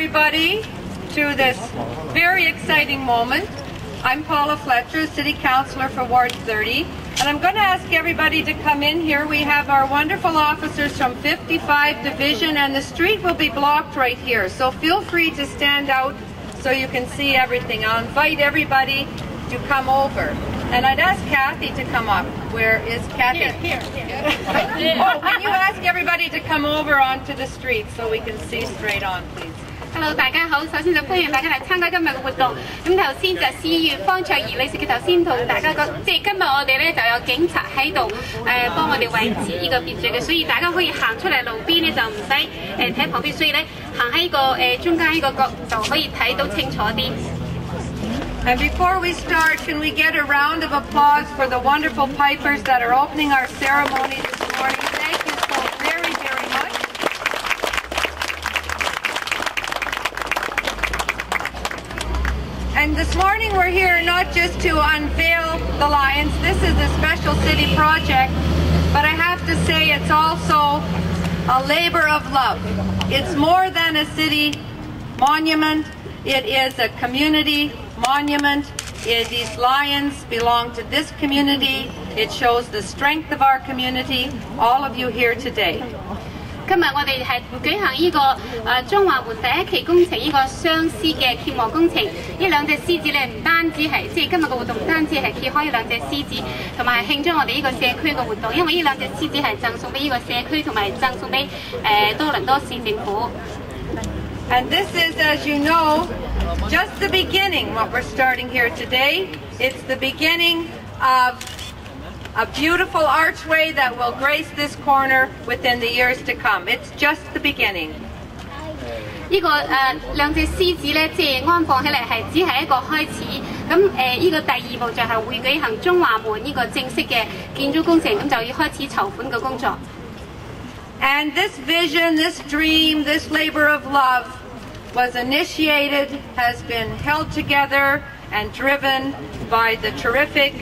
everybody to this very exciting moment. I'm Paula Fletcher, City Councillor for Ward 30, and I'm going to ask everybody to come in here. We have our wonderful officers from 55 Division, and the street will be blocked right here, so feel free to stand out so you can see everything. I'll invite everybody to come over. And I'd ask Kathy to come up. Where is Kathy? Here. Oh, can you ask everybody to come over onto the street so we can see straight on, please? Hello， 大家好，首先就歡迎大家嚟參加今日嘅活動。咁頭先就市議員方卓儀女士，佢頭先同大家講，即係今日我哋咧就有警察喺度幫我哋維持呢個秩序嘅，所以大家可以行出嚟路邊咧就唔使睇旁邊，所以咧行喺個中間呢個角就可以睇到清楚啲。And before we start, can we get a round of applause for the wonderful pipers that are opening our ceremony this morning? Thank you so very, very much. And this morning we're here not just to unveil the lions. This is a special city project, but I have to say it's also a labor of love. It's more than a city monument. It is a community monument. These lions belong to this community. It shows the strength of our community, all of you here today. 今日我哋係舉行呢個中華門第一期工程呢個雙獅嘅揭幕工程。呢兩隻獅子咧唔單止係即係今日嘅活動，唔單止係揭開呢兩隻獅子，同埋係慶祝我哋呢個社區嘅活動。因為呢兩隻獅子係贈送俾呢個社區，同埋贈送俾多倫多市政府。And this is, as you know, just the beginning, what we're starting here today. It's the beginning of a beautiful archway that will grace this corner within the years to come. It's just the beginning. 呢個兩隻獅子咧，即係安放起嚟係只係一個開始。咁呢個第二步就係會舉行中華門呢個正式嘅建築工程，咁就要開始籌款嘅工作。And this vision, this dream, this labor of love was initiated, has been held together and driven by the terrific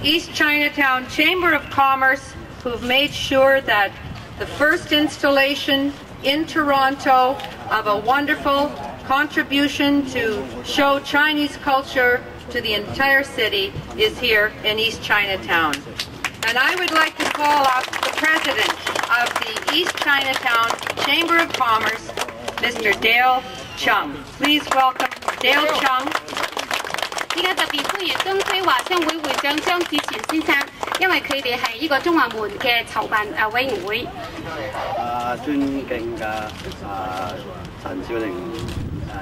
East Chinatown Chamber of Commerce, who've made sure that the first installation in Toronto of a wonderful contribution to show Chinese culture to the entire city is here in East Chinatown. And I would like to call up the president of the East Chinatown Chamber of Commerce, Mr. Dale Chung. Please welcome Dale Chung. 依家特別歡迎東區華商會會長張志全先生，因為佢哋係呢個中華門嘅籌辦委員會。尊敬嘅陳小玲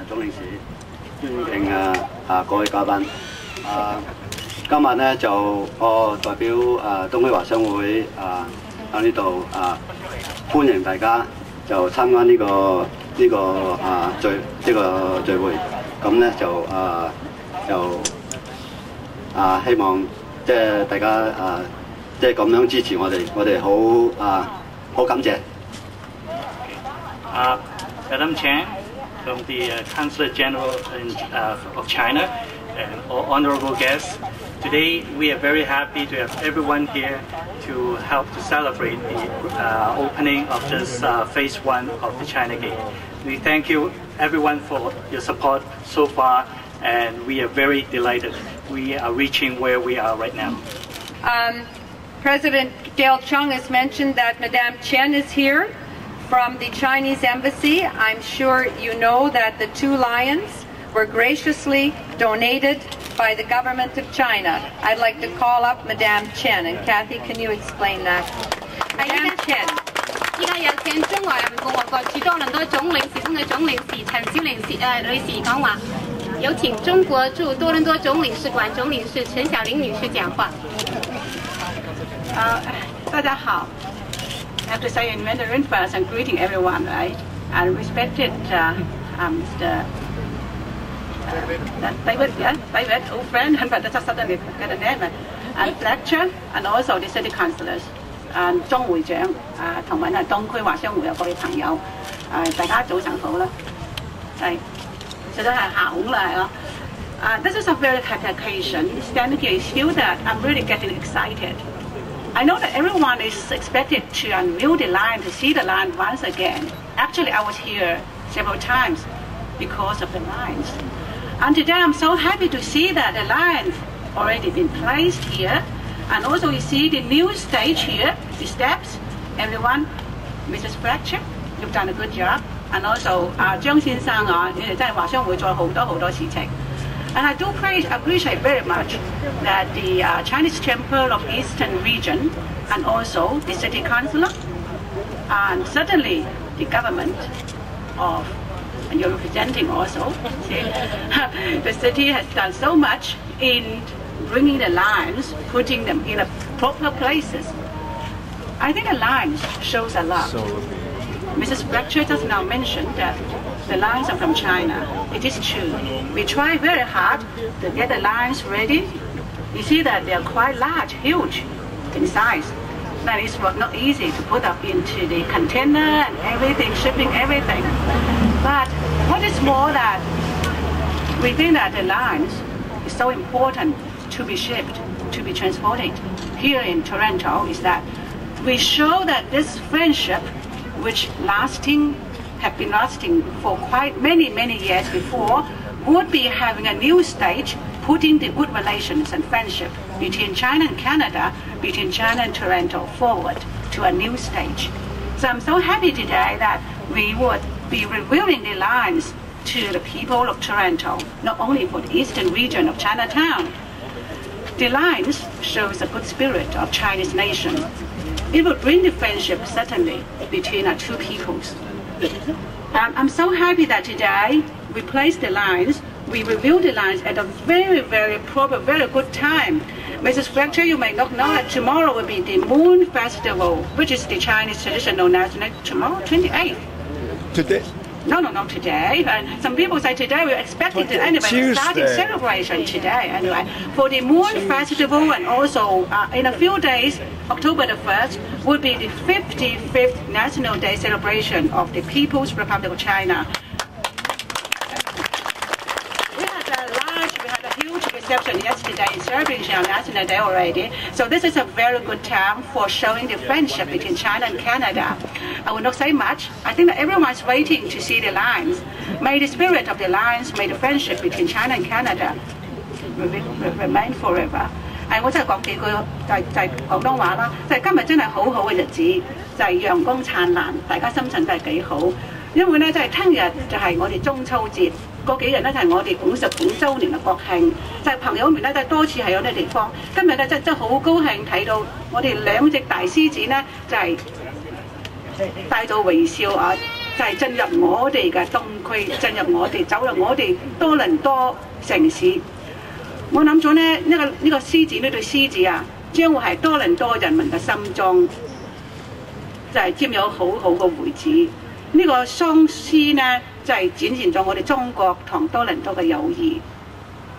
總領事，尊敬嘅各位嘉賓，今日呢就我代表東區華商會喺呢度歡迎大家就參加呢個聚會，咁呢就希望即係大家即係咁樣支持我哋好感謝。Madam Chan from the Consulate General of China and all honorable guests. Today we are very happy to have everyone here to help to celebrate the opening of this phase 1 of the China Gate. We thank you everyone for your support so far, and we are very delighted. We are reaching where we are right now. President Dale Chung has mentioned that Madame Chen is here from the Chinese Embassy. I'm sure you know that the 2 lions were graciously donated by the government of China. I'd like to call up Madame Chen, and Kathy, can you explain that? Madame Chen. 依家有請中華人民共和國駐多倫多總領事館嘅總領事陳小玲女士講話。有請中國駐多倫多總領事館總領事陳小玲女士講話。大家好。I have to say in Mandarin first and greeting everyone, right? And respected Mr. David, old friend, but just suddenly forget the name. And Fletcher, and also the city councillors, and 鍾會長同埋東區華商會嘅各位朋友，大家早晨好啦，實在係下午啦，係咯。This is a very happy occasion. Standing here is feel that I'm really getting excited. I know that everyone is expected to unveil the line, to see the line once again. Actually, I was here several times because of the lines. And today I'm so happy to see that the lines already been placed here. And also you see the new stage here, the steps. Everyone, Mrs. Fletcher, you've done a good job. And also 張先生啊，你哋真係華商會做好多事情。And I do appreciate very much that the Chinese Temple of Eastern Region and also the City Councillor and certainly the government of, and you're representing also, the city has done so much in bringing the lines, putting them in a proper places. I think the lines shows a lot. Mrs. Fletcher just now mentioned that the lines are from China. It is true. We try very hard to get the lines ready. You see that they are quite large, huge in size. That is not easy to put up into the container and everything, shipping everything. But what is more that we think that the lines is so important to be shipped, to be transported here in Toronto is that we show that this friendship which have been lasting for quite many years before, would be having a new stage, putting the good relations and friendship between China and Canada, between China and Toronto forward to a new stage. So I'm so happy today that we would be revealing the lines to the people of Toronto, not only for the eastern region of Chinatown. The lines shows a good spirit of Chinese nation. It will bring the friendship, certainly, between our two peoples. I'm so happy that today we place the lines, we review the lines at a very proper, very good time. Mrs. Fletcher, you may not know that tomorrow will be the Moon Festival, which is the Chinese traditional national, tomorrow, 28th. Today? No, not today. And some people say today we're expecting to anyway starting celebration today anyway for the Moon Festival, and also in a few days, October the 1st, will be the 55th National Day celebration of the People's Republic of China. We had a huge reception yesterday in celebrating our National Day already. So this is a very good time for showing the friendship between China and Canada. I will not say much. I think that everyone's waiting to see the lines. May the spirit of the lines, may the friendship between China and Canada remain forever. 我真係講幾句就係廣東話啦，就係今日真係好好嘅日子，就係陽光燦爛，大家心情真係幾好。因為咧，就係聽日就係我哋中秋節，嗰幾日咧就係我哋55週年嘅國慶，就係朋友們咧都係多次喺嗰啲地方。今日咧真係好高興睇到我哋兩隻大獅子咧就係帶咗微笑啊，就係進入我哋嘅東區，進入我哋走入我哋多倫多城市。我諗咗咧，呢個獅子呢對獅子啊，將會係多倫多人民嘅心中，就係佔有好好嘅位置。呢個雙獅呢，就係展現咗我哋中國同多倫多嘅友誼。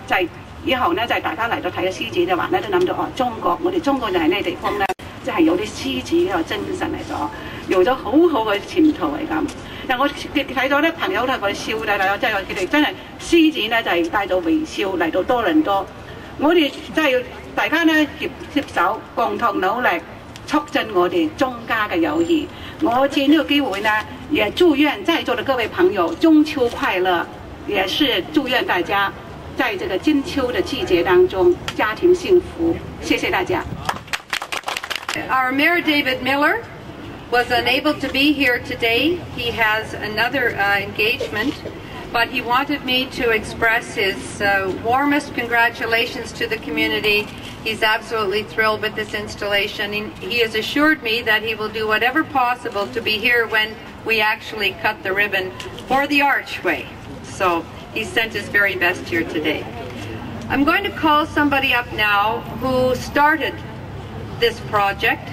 就係以後呢，就係大家嚟到睇嘅獅子嘅話咧，都諗到哦，中國我哋中國人喺呢個地方咧，即係有啲獅子呢個精神嚟咗，有咗好好嘅前途嚟咁。但我睇到咧，朋友都係佢哋笑嘅，即係佢哋真係獅子咧就係帶咗微笑嚟到多倫多。我哋真係要大家咧協手，共同努力，促進我哋中加嘅友誼。我借呢個機會呢，也祝願在座的各位朋友中秋快樂，也是祝願大家在這個金秋的季節當中家庭幸福。謝謝大家。Our Mayor David Miller was unable to be here today. He has another engagement, but he wanted me to express his warmest congratulations to the community. He's absolutely thrilled with this installation. He has assured me that he will do whatever possible to be here when we actually cut the ribbon for the archway. So he sent his very best here today. I'm going to call somebody up now who started this project,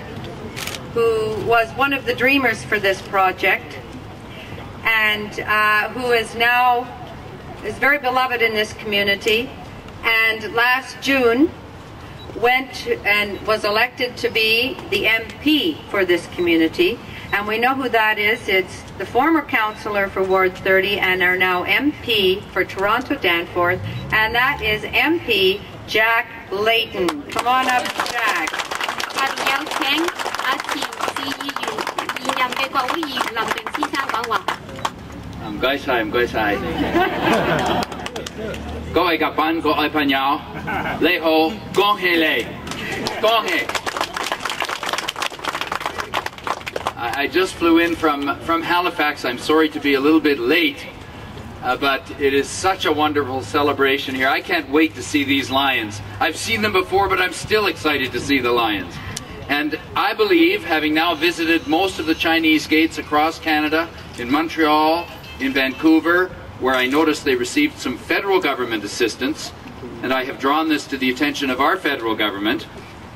who was one of the dreamers for this project, and who is now very beloved in this community, and last June went and was elected to be the MP for this community. And we know who that is. It's the former councillor for Ward 30 and our now MP for Toronto Danforth, and that is MP Jack Layton. Come on up, Jack. 有請前市議員、現任嘅國會議員林定先生講話。唔該晒，唔該晒。各位嘉賓、各位朋友，你好，恭喜你，恭喜！ I just flew in from Halifax. I'm sorry to be a little bit late, but it is such a wonderful celebration here. I can't wait to see these lions. I've seen them before, but I'm still excited to see the lions. And I believe, having now visited most of the Chinese gates across Canada, in Montreal, in Vancouver, where I noticed they received some federal government assistance, and I have drawn this to the attention of our federal government,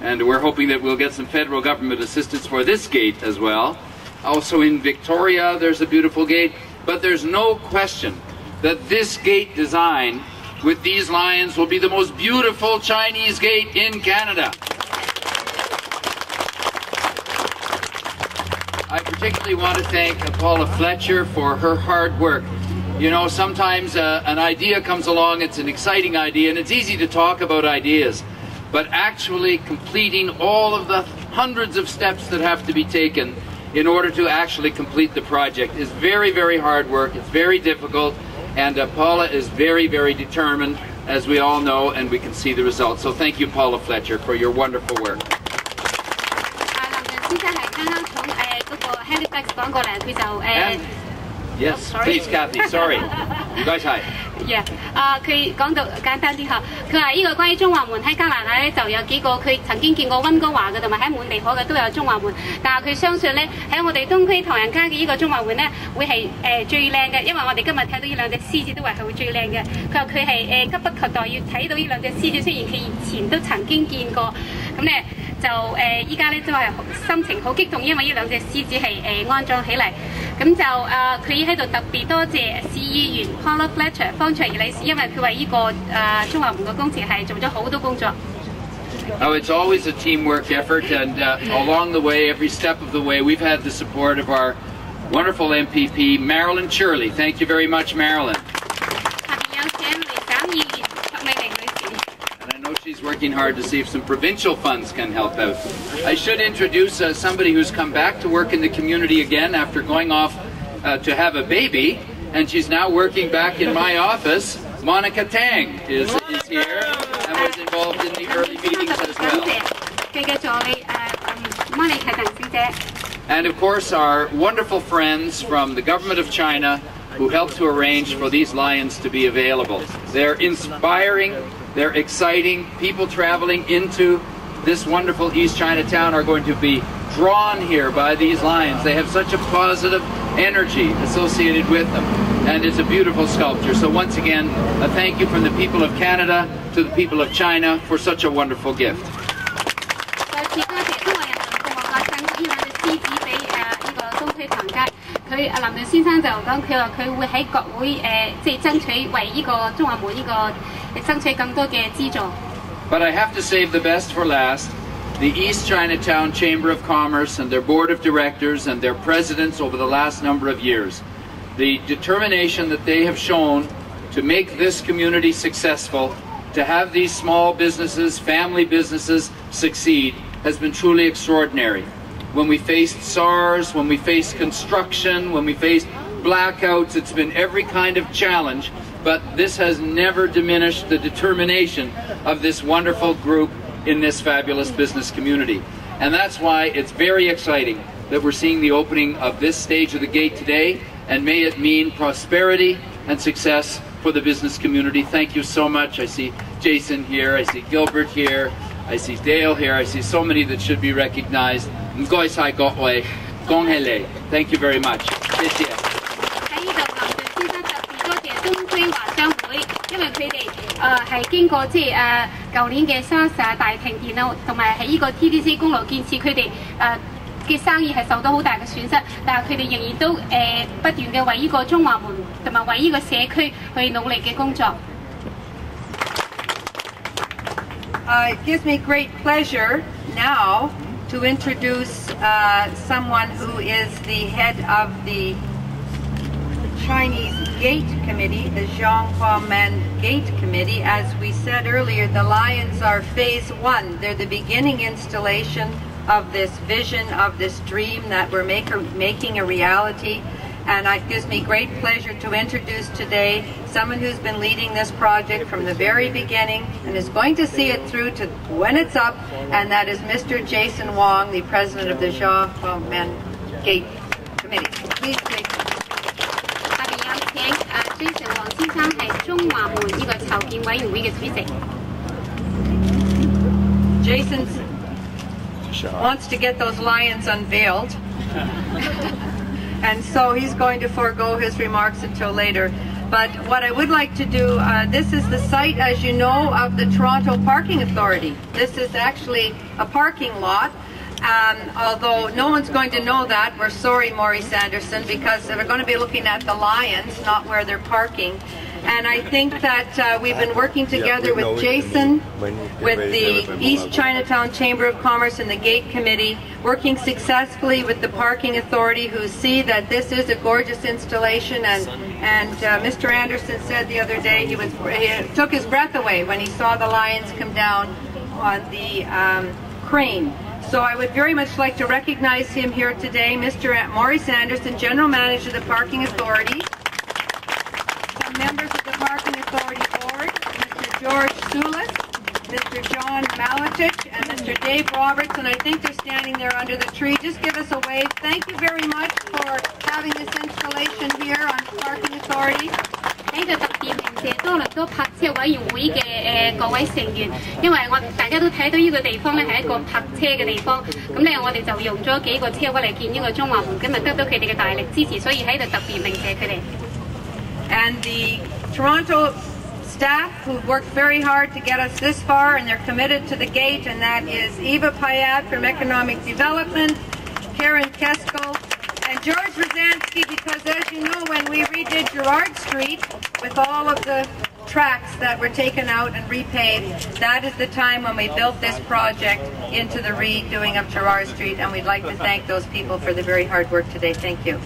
and we're hoping that we'll get some federal government assistance for this gate as well. Also in Victoria, there's a beautiful gate, but there's no question that this gate design with these lions will be the most beautiful Chinese gate in Canada. I particularly want to thank Paula Fletcher for her hard work. You know, sometimes an idea comes along, it's an exciting idea, and it's easy to talk about ideas. But actually completing all of the hundreds of steps that have to be taken in order to actually complete the project is very, very hard work. It's very difficult, and Paula is very, very determined, as we all know, and we can see the results. So thank you, Paula Fletcher, for your wonderful work. Yes, please, Kathy. Sorry. 唔該晒。佢講到簡單啲嚇，佢話呢個關於中華門喺加拿大咧就有幾個，佢曾經見過溫哥華嘅同埋喺滿地可嘅都有中華門，但係佢相信咧喺我哋東區唐人街嘅呢個中華門咧會係最靚嘅，因為我哋今日睇到呢兩隻獅子都話係會最靚嘅。佢話佢係急不及待要睇到呢兩隻獅子，雖然佢以前都曾經見過，咁咧就依家咧都係心情好激動，因為呢兩隻獅子係安裝起嚟。咁就佢喺度特別多謝市議員 Paula Fletcher 方卓儀女士，因為佢為呢個中華門嘅工程係做咗好多工作。Now, it's always a teamwork effort, and along the way, every step of the way, we've had the support of our wonderful MPP, Marilyn Shirley. Thank you very much, Marilyn. And I know she's working hard to see if some provincial funds can help out. I should introduce somebody who's come back to work in the community again after going off to have a baby, and she's now working back in my office. Monica Tang is here and was involved in the early meetings as well. And of course our wonderful friends from the government of China who helped to arrange for these lions to be available. They're inspiring, they're exciting. People traveling into this wonderful East Chinatown are going to be drawn here by these lions. They have such a positive energy associated with them, and it's a beautiful sculpture. So once again, a thank you from the people of Canada to the people of China for such a wonderful gift. But I have to save the best for last. The East Chinatown Chamber of Commerce and their board of directors and their presidents over the last number of years. The determination that they have shown to make this community successful, to have these small businesses, family businesses succeed, has been truly extraordinary. When we faced SARS, when we faced construction, when we faced blackouts, it's been every kind of challenge, but this has never diminished the determination of this wonderful group in this fabulous business community. And that's why it's very exciting that we're seeing the opening of this stage of the gate today, and may it mean prosperity and success for the business community. Thank you so much. I see Jason here, I see Gilbert here, I see Dale here, I see so many that should be recognized. Thank you very much. 因為佢哋係經過舊年嘅SARS大停電啊，同埋喺呢個 TDC 公路建設，佢哋嘅生意係受到好大嘅損失，但係佢哋仍然都不斷嘅為呢個中華門同埋為呢個社區去努力嘅工作。It gives me great pleasure now to introduce someone who is the head of the Chinese Gate Committee, the Jianghuamen Gate Committee. As we said earlier, the lions are phase one. They're the beginning installation of this vision, of this dream that we're making a reality. And it gives me great pleasure to introduce today someone who's been leading this project from the very beginning and is going to see it through to when it's up, and that is Mr. Jason Wong, the president of the Jia-Man Gate Committee. Please, Jason. 下邊有請Jason 黃先生係中華門呢個籌建委員會嘅主席。Jason wants to get those lions unveiled, and so he's going to forego his remarks until later. But what I would like to do, this is the site, as you know, of the Toronto Parking Authority. This is actually a parking lot. Although no one's going to know that, we're sorry, Maurice Anderson, because we're going to be looking at the lions, not where they're parking. And I think that we've been working together with Jason, with the East Chinatown Chamber of Commerce and the Gate Committee, working successfully with the Parking Authority, who see that this is a gorgeous installation. And Mr. Anderson said the other day he took his breath away when he saw the lions come down on the crane. So I would very much like to recognize him here today, Mr. Maurice Anderson, General Manager of the Parking Authority, some members of the Parking Authority Board, Mr. George Soulis, Mr. John Maletich, and Mr. Dave Roberts, and I think they're standing there under the tree. Just give us a wave. Thank you very much for having this installation here on the Parking Authority. 喺度特別鳴謝多倫多泊車委員會嘅各位成員，因為大家都睇到呢個地方咧係一個泊車嘅地方，咁咧我哋就用咗幾個車位嚟建呢個中華門，今日得到佢哋嘅大力支持，所以喺度特別鳴謝佢哋。And the Toronto staff who've worked very hard to get us this far, and they're committed to the gate, and that is Eva Payat from Economic Development, Karen Kesko, and George Rosansky, because as you know, when we redid Gerrard Street with all of the tracks that were taken out and repaved, that is the time when we built this project into the redoing of Gerrard Street, and we'd like to thank those people for the very hard work today. Thank you.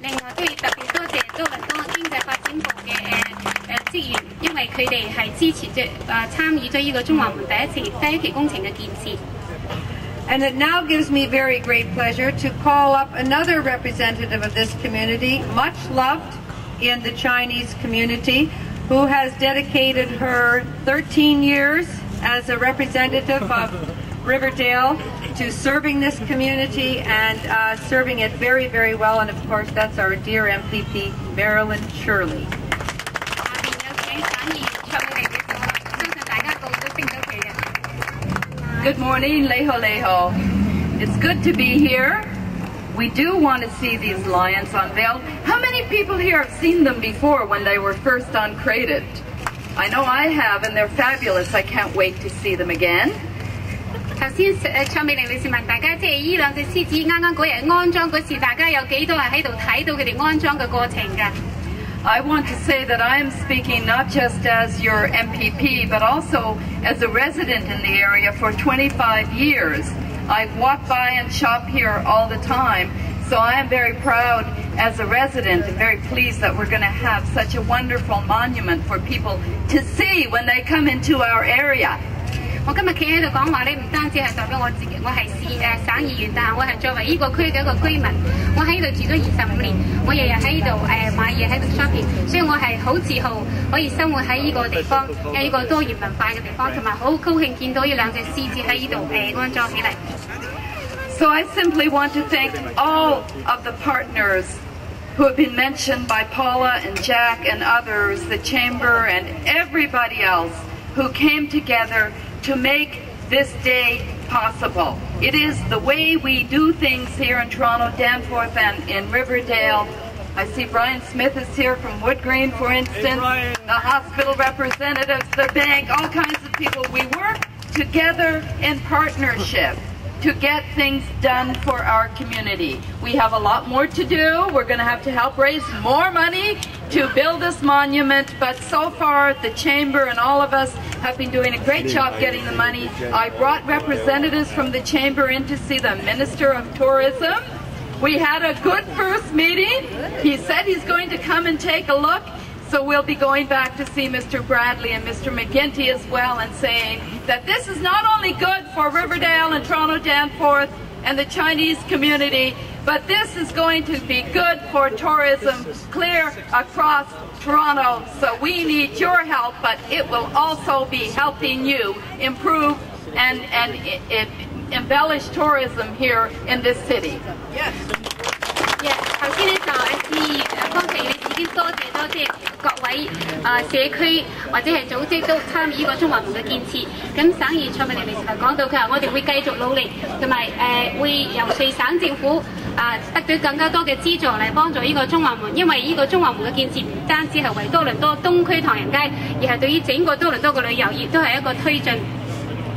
另外都要特別多謝多倫多經濟發展部嘅職員，因為佢哋係支持參與咗呢個中華門第一期工程嘅建設。And it now gives me very great pleasure to call up another representative of this community, much loved in the Chinese community, who has dedicated her 13 years as a representative of Riverdale to serving this community and serving it very, very well. And of course, that's our dear MPP, Marilyn Shirley. Good morning, Leho Leho. It's good to be here. We do want to see these lions unveiled. How many people here have seen them before when they were first uncrated? I know I have, and they're fabulous. I can't wait to see them again. 頭先卓美玲女士問大家，即係呢兩隻獅子啱啱嗰日安裝嗰時，大家有幾多人喺度睇到佢哋安裝嘅過程㗎？ I want to say that I am speaking not just as your MPP, but also as a resident in the area for 25 years. I walk by and shop here all the time, so I am very proud as a resident and very pleased that we're going to have such a wonderful monument for people to see when they come into our area. 我今日企喺度講話咧，唔單止係代表我自己，我係省議員，但係我係作為呢個區嘅一個居民，我喺度住咗25年，我日日喺度買嘢喺度 shopping， 所以我係好自豪可以生活喺呢個地方，有呢個多元文化嘅地方，同埋好高興見到呢兩隻獅子喺呢度安裝起嚟。So I simply want to thank all of the partners who have been mentioned by Paula and Jack and others, the Chamber and everybody else who came together to make this day possible. It is the way we do things here in Toronto, Danforth, and in Riverdale. I see Brian Smith is here from Wood Green, for instance, the hospital representatives, the bank, all kinds of people. We work together in partnership to get things done for our community. We have a lot more to do. We're going to have to help raise more money to build this monument, but so far the Chamber and all of us have been doing a great job getting the money. I brought representatives from the Chamber in to see the Minister of Tourism. We had a good first meeting. He said he's going to come and take a look. So we'll be going back to see Mr. Bradley and Mr. McGinty as well and saying that this is not only good for Riverdale and Toronto Danforth and the Chinese community, But this is going to be good for tourism clear across Toronto, so we need your help, but it will also be helping you improve and embellish tourism here in this city. Yes. 頭先咧就方琦已經多謝各位社區或者係組織都參與呢個中華門嘅建設。咁省議蔡美玲就講到佢話我哋會繼續努力，同埋會游說省政府得到更加多嘅資助嚟幫助呢個中華門，因為呢個中華門嘅建設唔單止係為多倫多東區唐人街，而係對於整個多倫多嘅旅遊業都係一個推進。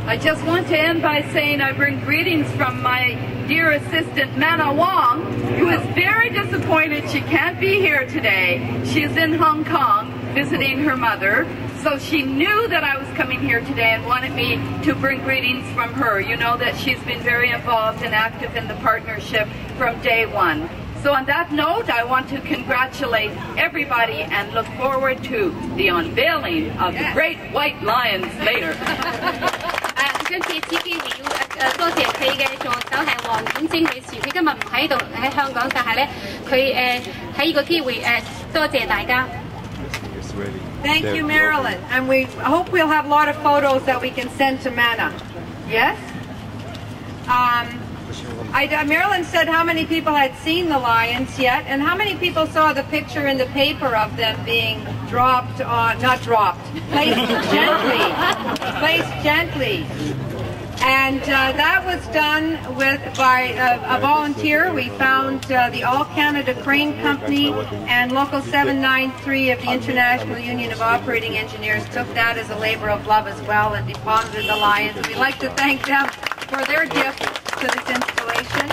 I just want to end by saying I bring greetings from my dear assistant Mana Wong, who is very disappointed she can't be here today. She's in Hong Kong visiting her mother, so she knew that I was coming here today and wanted me to bring greetings from her. You know that she's been very involved and active in the partnership from day one. So on that note, I want to congratulate everybody and look forward to the unveiling of the great white lions later. 想借此機會要多謝佢嘅助手係黃婉晶女士，佢今日唔喺度喺香港，但係咧佢喺呢個機會多謝大家。Thank you, Marilyn, and we hope we'll have a lot of photos that we can send to Mana. Yes. Marilyn said how many people had seen the lions yet, and how many people saw the picture in the paper of them being dropped on, not dropped, placed gently, placed gently. And that was done by a volunteer. We found the All Canada Crane Company and Local 793 of the International Union of Operating Engineers took that as a labor of love as well and deposited the lions. We'd like to thank them for their gift to this installation.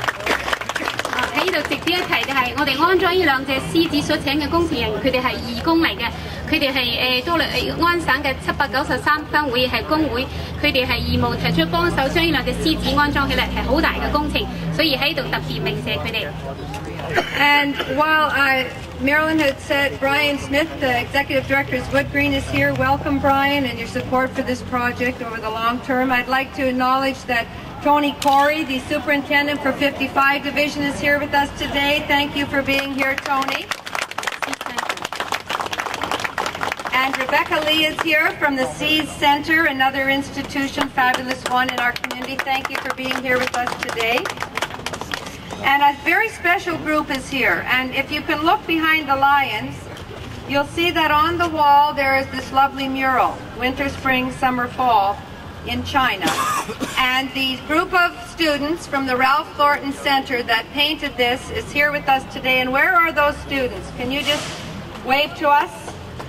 喺呢度值得一提嘅係，我哋安裝呢兩隻獅子所請嘅工程人員，佢哋係義工嚟嘅，佢哋係多倫安省嘅793分會係工會，佢哋係義務提出幫手將呢兩隻獅子安裝起嚟，係好大嘅工程，所以喺度特別鳴謝佢哋。And while Marilyn had said Brian Smith, the Executive Director of Wood Green, is here. Welcome, Brian, and your support for this project over the long term. I'd like to acknowledge that Tony Corey, the Superintendent for 55 Division, is here with us today. Thank you for being here, Tony. And Rebecca Lee is here from the Seas Center, another institution, fabulous one in our community. Thank you for being here with us today. And a very special group is here. And if you can look behind the lions, you'll see that on the wall there is this lovely mural, Winter, Spring, Summer, Fall, in China. And the group of students from the Ralph Thornton Center that painted this is here with us today. And where are those students? Can you just wave to us?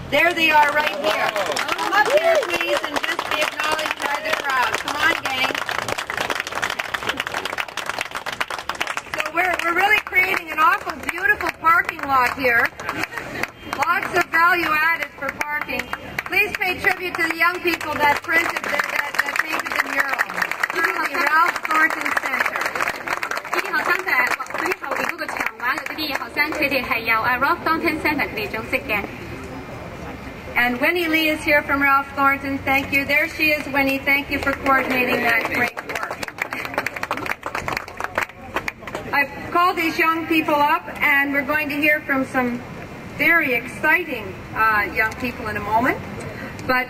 There they are right here. Come up here, please, and just be acknowledged by the crowd. Come on, gang. So we're really creating an awful beautiful parking lot here. Lots of value added for parking. Please pay tribute to the young people that painted the mural. The Ralph Thornton Center. 呢啲學生就係嗰啲後邊嗰個牆畫嗰啲學生，佢哋係由Ralph Thornton Center 佢哋組織嘅。And Winnie Lee is here from Ralph Thornton. Thank you. There she is, Winnie. Thank you for coordinating that great work. I've called these young people up, and we're going to hear from some very exciting young people in a moment. But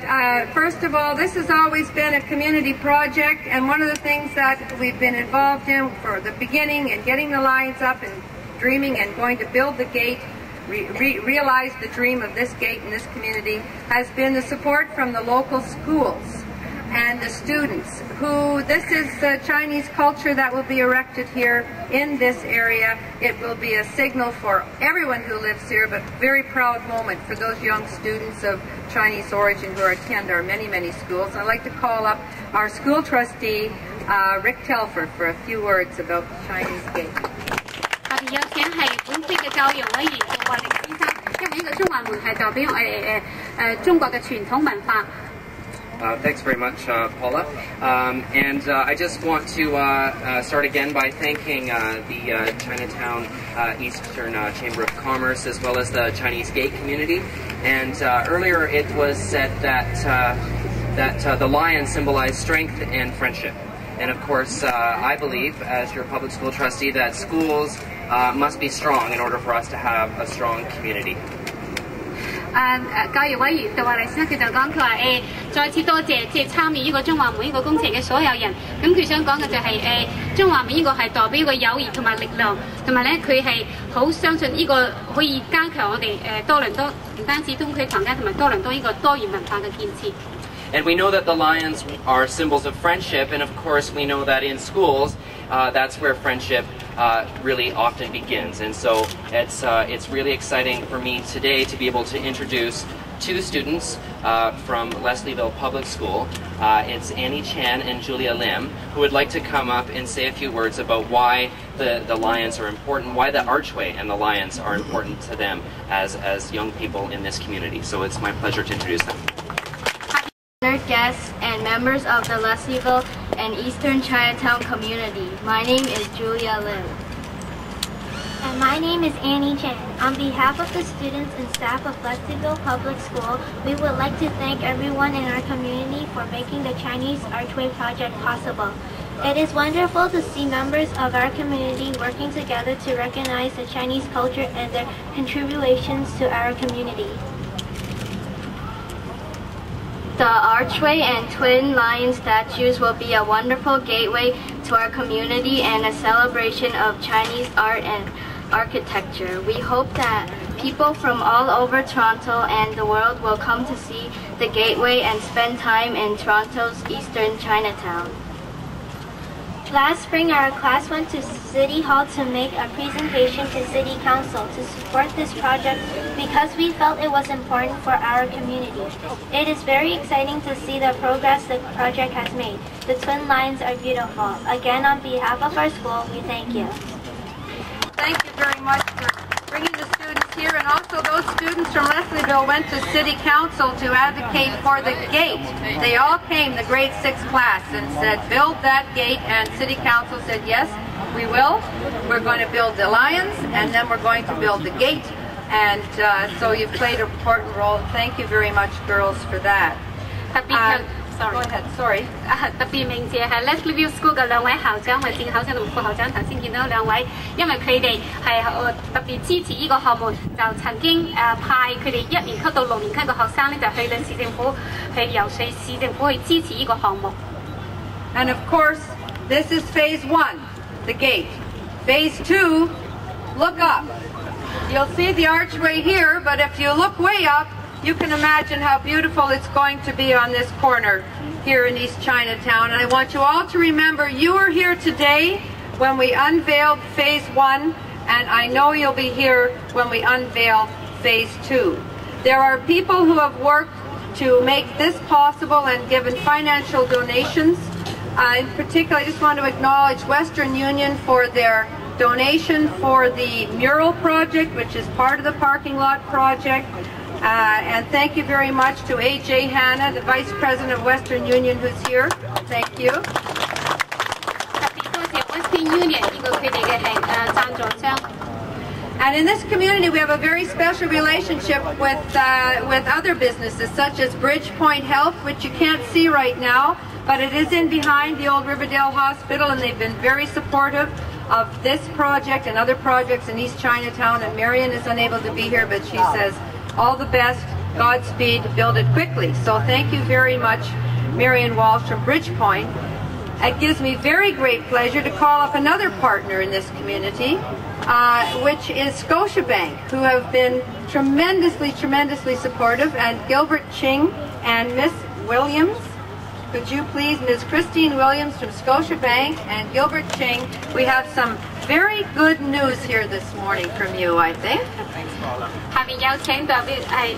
first of all, this has always been a community project, and one of the things that we've been involved in for the beginning and getting the lines up and dreaming and going to build the gate, realize the dream of this gate in this community, has been the support from the local schools and the students who, this is the Chinese culture that will be erected here in this area. It will be a signal for everyone who lives here, but very proud moment for those young students of Chinese origin who attend our many, many schools. I'd like to call up our school trustee, Rick Telford, for a few words about the Chinese gate. 下邊有請係本區嘅教育委員杜慧玲先生，因為呢個中華門係代表中國嘅傳統文化。Thanks very much, Paula. And I just want to start again by thanking the Chinatown Eastern Chamber of Commerce as well as the Chinese Gate community. And earlier it was said that the lion symbolized strength and friendship. And of course, I believe, as your public school trustee, that schools must be strong in order for us to have a strong community. 教育委員杜華黎先生佢就講佢話再次多謝即係參與呢個中華門呢個工程嘅所有人。咁佢想講嘅就係中華門呢個係代表一個友誼同埋力量，同埋咧佢係好相信呢個可以加強我哋多倫多唔單止東區唐街同埋多倫多呢個多元文化嘅建設。And we know that the lions are symbols of friendship, and of course we know that in schools, that's where friendship really often begins. And so it's really exciting for me today to be able to introduce two students from Leslieville Public School. It's Annie Chan and Julia Lim, who would like to come up and say a few words about why the lions are important, why the archway and the lions are important to them as young people in this community. So it's my pleasure to introduce them. Guests and members of the Leslieville and Eastern Chinatown community. My name is Julia Lim. And my name is Annie Chen. On behalf of the students and staff of Leslieville Public School, we would like to thank everyone in our community for making the Chinese Archway project possible. It is wonderful to see members of our community working together to recognize the Chinese culture and their contributions to our community. The archway and twin lion statues will be a wonderful gateway to our community and a celebration of Chinese art and architecture. We hope that people from all over Toronto and the world will come to see the gateway and spend time in Toronto's Eastern Chinatown. Last spring, our class went to City Hall to make a presentation to City Council to support this project because we felt it was important for our community. It is very exciting to see the progress the project has made. The twin lions are beautiful. Again, on behalf of our school, we thank you. Thank you very much for bringing the students here, and also those students from Leslieville went to City Council to advocate for the gate. They all came, the grade 6 class, and said build that gate, and City Council said yes, we will. We're going to build the lions, and then we're going to build the gate, and so you've played an important role. Thank you very much, girls, for that. Go ahead, sorry. 特別鳴謝係 Leslieville School 嘅兩位校長、為正校長同副校長，頭先見到兩位，因為佢哋係特別支持呢個項目，就曾經派佢哋1年級到6年級嘅學生咧，就去到市政府去游說市政府去支持呢個項目。And of course, this is phase 1, the gate. Phase 2, look up. You'll see the archway here, but if you look way up, you can imagine how beautiful it's going to be on this corner here in East Chinatown. And I want you all to remember you were here today when we unveiled phase 1, and I know you'll be here when we unveil phase 2. There are people who have worked to make this possible and given financial donations. In particular, I just want to acknowledge Western Union for their donation for the mural project, which is part of the parking lot project. And thank you very much to A.J. Hanna, the Vice President of Western Union, who's here. Thank you. And in this community, we have a very special relationship with other businesses, such as Bridgepoint Health, which you can't see right now, but it is in behind the old Riverdale Hospital, and they've been very supportive of this project and other projects in East Chinatown. And Marion is unable to be here, but she says, all the best, Godspeed, build it quickly. So thank you very much, Marion Walsh from Bridgepoint. It gives me very great pleasure to call up another partner in this community, which is Scotiabank, who have been tremendously supportive, and Gilbert Ching and Miss Williams. Could you please, Ms. Christine Williams from Scotiabank and Gilbert Ching, we have some very good news here this morning from you, I think. 下面有請代表係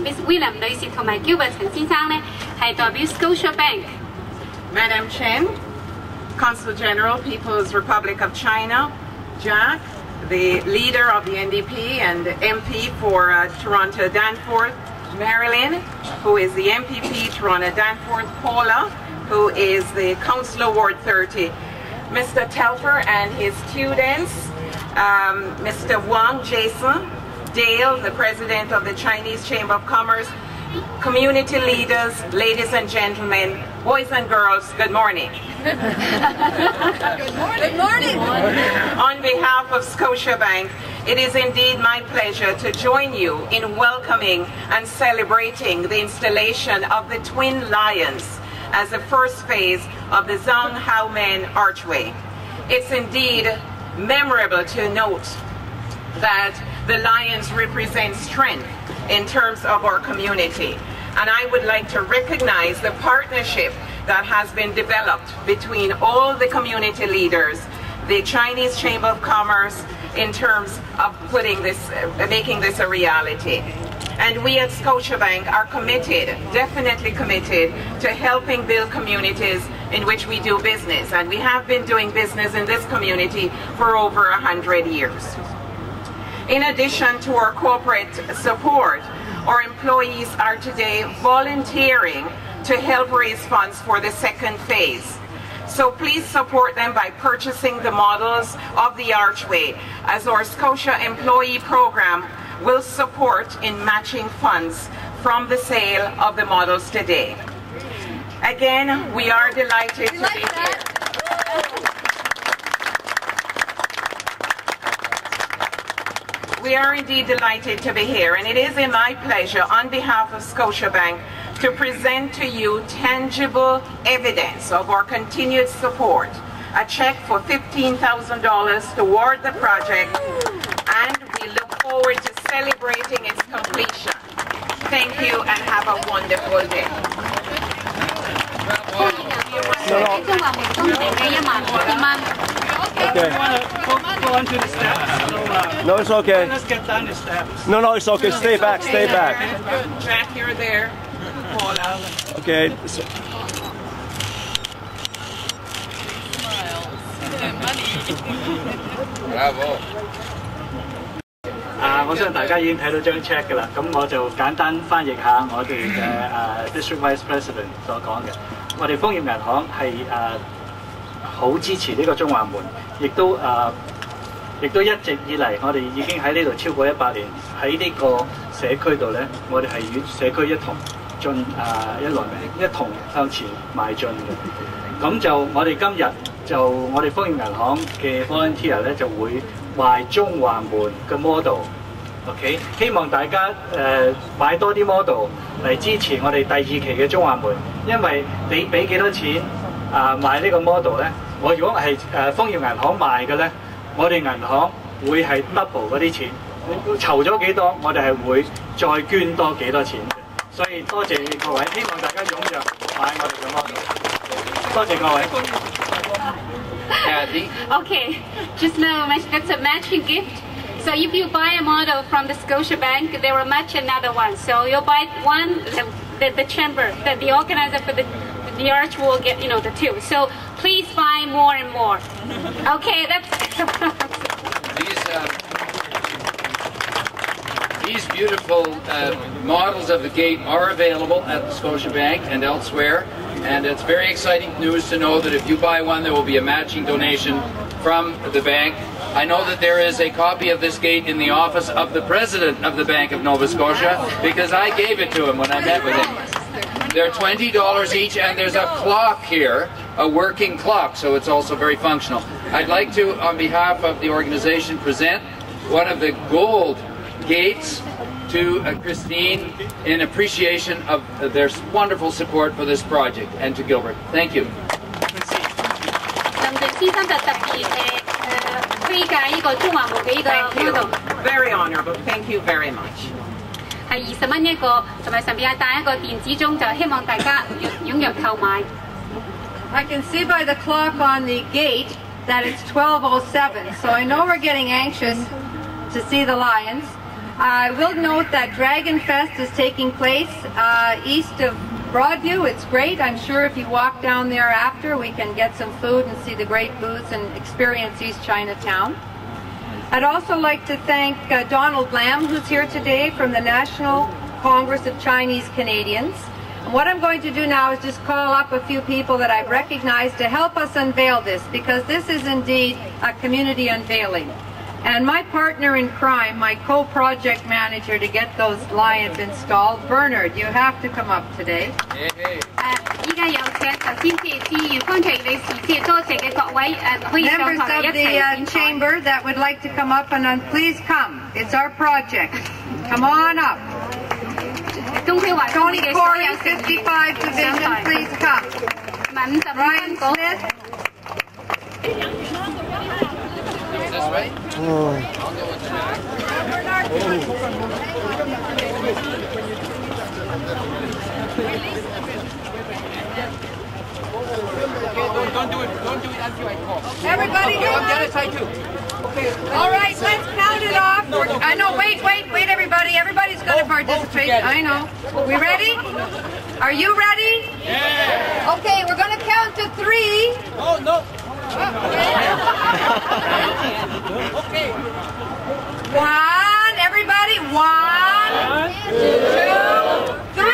Miss William 女士同埋 Gilbert 陳先生咧，係代表 Scotiabank。Madam Chen, Consul General, People's Republic of China, Jack, the leader of the NDP and MP for Toronto Danforth, Marilyn, who is the MPP Toronto Danforth, Paula, who is the Councillor Ward 30, Mr. Telfer and his students, Mr. Wang Jason, Dale, the President of the Chinese Chamber of Commerce, community leaders, ladies and gentlemen, Boys and girls, good morning. Good morning. On behalf of Scotiabank, it is indeed my pleasure to join you in welcoming and celebrating the installation of the Twin Lions as the first phase of the Zhang Haomen Archway. It's indeed memorable to note that the lions represent strength in terms of our community. And I would like to recognize the partnership that has been developed between all the community leaders, the Chinese Chamber of Commerce, in terms of making this a reality. And we at Scotiabank are committed, definitely committed, to helping build communities in which we do business. And we have been doing business in this community for over 100 years. In addition to our corporate support, our employees are today volunteering to help raise funds for the second phase. So please support them by purchasing the models of the archway, as our Scotia employee program will support in matching funds from the sale of the models today. Again, we are delighted to be here. We are indeed delighted to be here, and it is in my pleasure on behalf of Scotiabank to present to you tangible evidence of our continued support, a check for $15,000 toward the project, and we look forward to celebrating its completion. Thank you and have a wonderful day. Okay. Go onto the steps. No, it's okay. Let's get down the steps. No, it's okay. Stay back, stay back. Jack, you're there. Okay. Bravo. 我相信大家已經睇到張 check 㗎啦，咁我就簡單翻譯下我哋嘅District Vice President 所講嘅。我哋豐業銀行係好支持呢個中華門，亦都一直以嚟，我哋已經喺呢度超過100年，喺呢個社區度咧，我哋係與社區一同一同向前邁進嘅。咁就我哋今日就我哋豐業銀行嘅 volunteer 咧就會賣中華門嘅 model。OK， 希望大家買多啲 model 嚟支持我哋第2期嘅中華門，因為你俾幾多錢買呢個 model 咧？我如果係豐業銀行賣嘅咧，我哋銀行會係 double 嗰啲錢，籌咗幾多，我哋係會再捐多幾多錢嘅。所以多謝各位，希望大家踴躍買我哋嘅 model。多謝各位。Okay, just now that's a matching gift. So if you buy a model from the Scotiabank, they will match another one. So you'll buy one, the chamber, the organizer for the arch will get, the two. So please buy more and more. Okay, that's... These beautiful models of the gate are available at the Scotiabank and elsewhere. And it's very exciting news to know that if you buy one, there will be a matching donation from the bank. I know that there is a copy of this gate in the office of the President of the Bank of Nova Scotia, because I gave it to him when I met with him. They're $20 each, and there's a clock here, a working clock, so it's also very functional. I'd like to, on behalf of the organization, present one of the gold gates to Christine in appreciation of their wonderful support for this project, and to Gilbert. Thank you. Very honorable. Thank you very much. 係20蚊一個，同埋上邊係帶一個電子鐘，就希望大家踴躍購買。I can see by the clock on the gate that it's 12:07, so I know we're getting anxious to see the lions. I will note that Dragon Fest is taking place east of Broadview. It's great. I'm sure if you walk down there after, we can get some food and see the great booths and experience East Chinatown. I'd also like to thank Donald Lamb, who's here today from the National Congress of Chinese Canadians. And what I'm going to do now is just call up a few people that I've recognized to help us unveil this, because this is indeed a community unveiling. And my partner in crime, my co-project manager to get those lions installed, Bernard, you have to come up today. 依家有請頭先嘅議員方卓理事，即係多謝嘅各位可以上 Members 台 of 一齊 the 演講。 chamber that would like to come up and please come. It's our project. Come on up. 東區華中 Tony 嘅所 Corey, 有成員 55 Division, please come. 55 Ryan 分 Smith. This way? Don't do it until I call. Everybody okay, on the other side too. Okay. All right, let's count it off. I know, wait, everybody. Everybody's going to participate. I know. We ready? Are you ready? Yeah. Okay, we're going to count to 3. Oh, no. Okay. 1, everybody. 1, 2, 3.